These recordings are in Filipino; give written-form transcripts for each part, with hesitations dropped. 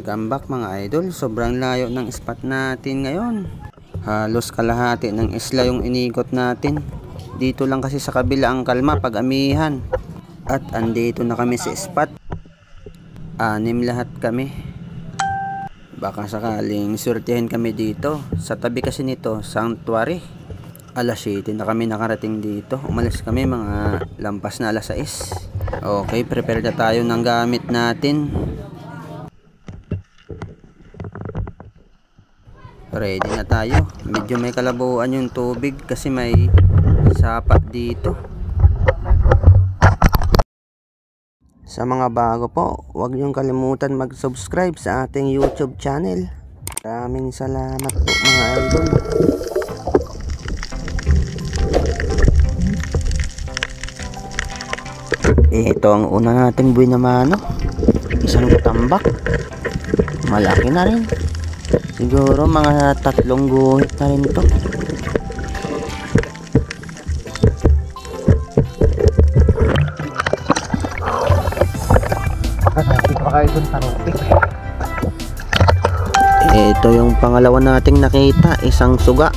Welcome back mga idol. Sobrang layo ng spot natin ngayon. Halos kalahati ng isla yung inikot natin. Dito lang kasi sa kabila ang kalma pag amihan. At andito na kami sa spot. 6 lahat kami. Baka sakaling surtihin kami dito. Sa tabi kasi nito, sanctuary. Alas 7 na kami nakarating dito. Umalis kami mga lampas na alas 6. Okay, prepare na tayo ng gamit natin. Ready na tayo. Medyo may kalabuan yung tubig kasi may sapat dito. Sa mga bago po, huwag niyong kalimutan mag-subscribe sa ating YouTube channel. Maraming salamat po mga idol. Ito ang una nating buhay na mano. Isang tambak. Malaki na rin. Siguro mga 3 guhit na rin ito. Ito yung pangalawa nating nakita. Isang suga.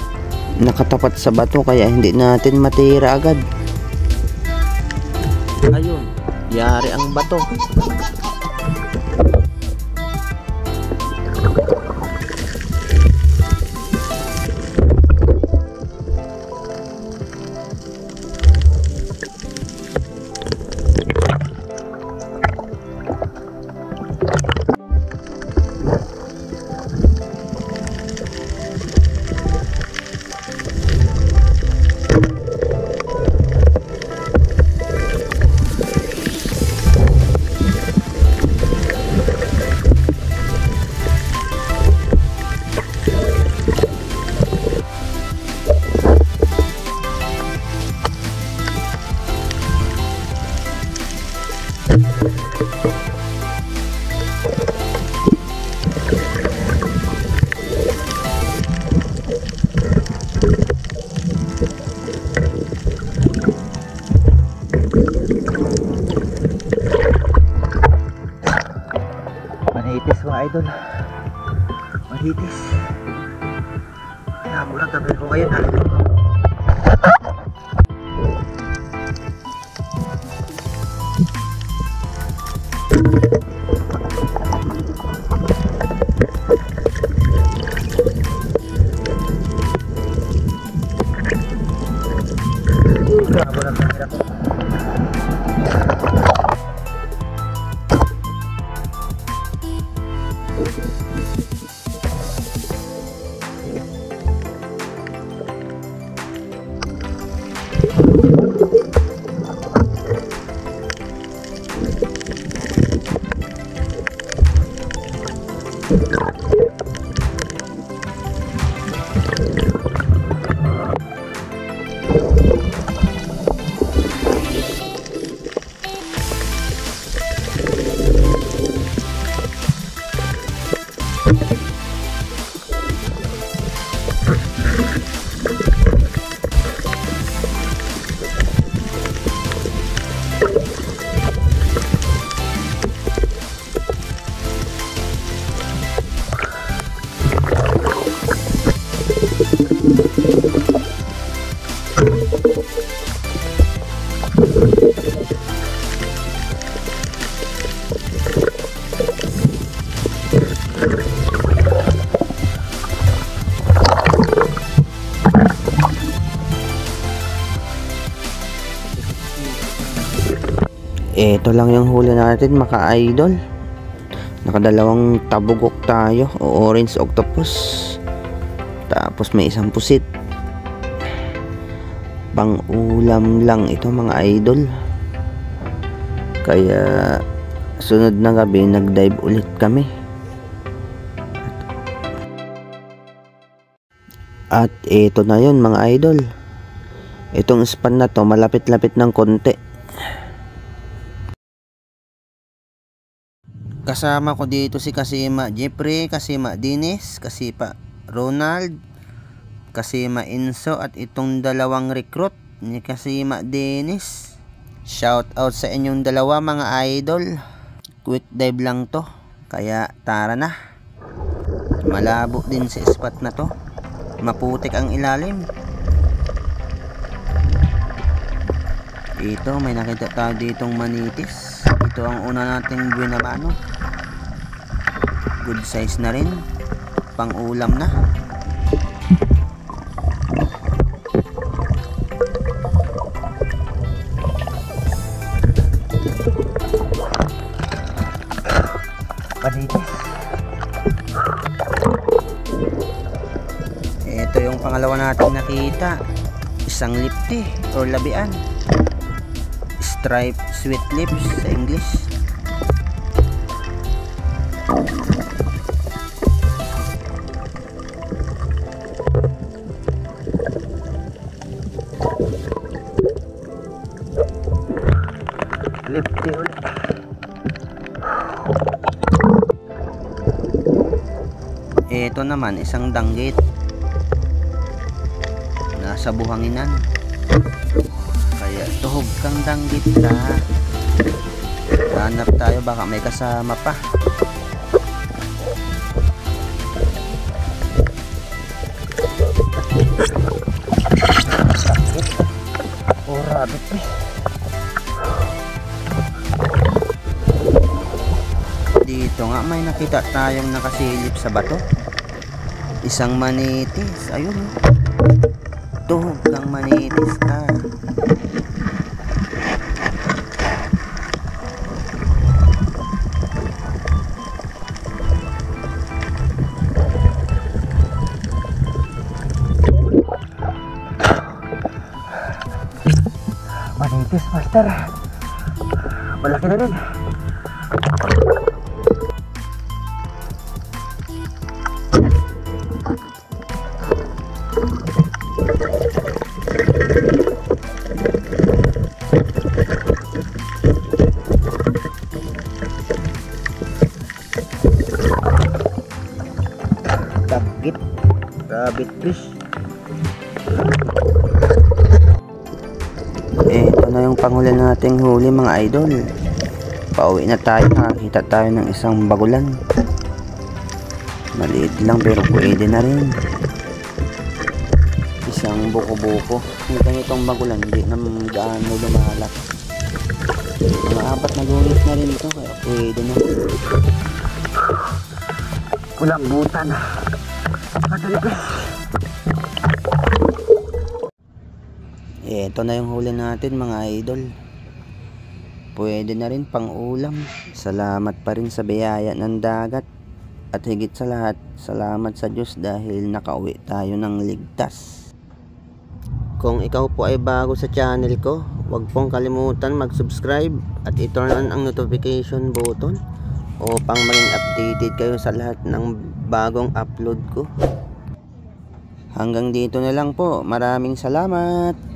Nakatapat sa bato kaya hindi natin matira agad. Ayun, yari ang bato. Manitis mga idol. Manitis. Nabulang tabi ko ngayon ha. Nabulang tabi ko. Ito lang yung huli natin mga idol. Nakadalawang tabugok tayo o orange octopus. Tapos may isang pusit. Pang ulam lang ito mga idol. Kaya sunod na gabi nag-dive ulit kami. At ito na yun mga idol. Itong span na to malapit-lapit ng konti. Kasama ko dito si Kasima Jeffrey, Kasima Dennis, Kasipa Ronald, Kasima Inso at itong dalawang recruit ni Kasima Dennis. Shout out sa inyong dalawa mga idol. Quick dive lang to. Kaya tara na. Malabo din sa spot na to. Maputik ang ilalim. Ito, may nakita tayo ditong manitis. Ito ang una nating binabano. Good size na rin. Pang ulam na. Manitis. Ito yung pangalawa nating nakita. Isang lipti or labian. Striped sweet lips sa English. Lipti ulit. Ito naman isang danggit. Nasa buhanginan. Kaya tuhog kang danggit ka. Hanap tayo, baka may kasama pa. Oh, rabbit eh. Dito nga may nakita tayong nakasilip sa bato. Isang manitis. Ayun. Tuhog kang manitis ka. Manitis, master. Malaki na rin. Danggit. Rabbit fish. Ito na yung panghuli nating huli mga idol. Pauwi na tayo. Nakakita tayo ng isang bagulan. Maliit lang pero pwede na rin. Isang buko-buko. Ito itong bagulan. Hindi na gaano lumalak. Mga 4 na gulis na rin ito. Kaya pwede na. Ulang butan. Ito na yung huli natin mga idol. Pwede na rin pang ulam. Salamat pa rin sa biyaya ng dagat. At higit sa lahat, salamat sa Diyos dahil nakauwi tayo ng ligtas. Kung ikaw po ay bago sa channel ko, huwag pong kalimutan mag-subscribe at i-turn on ang notification button upang maging updated kayo sa lahat ng bagong upload ko. Hanggang dito na lang po. Maraming salamat.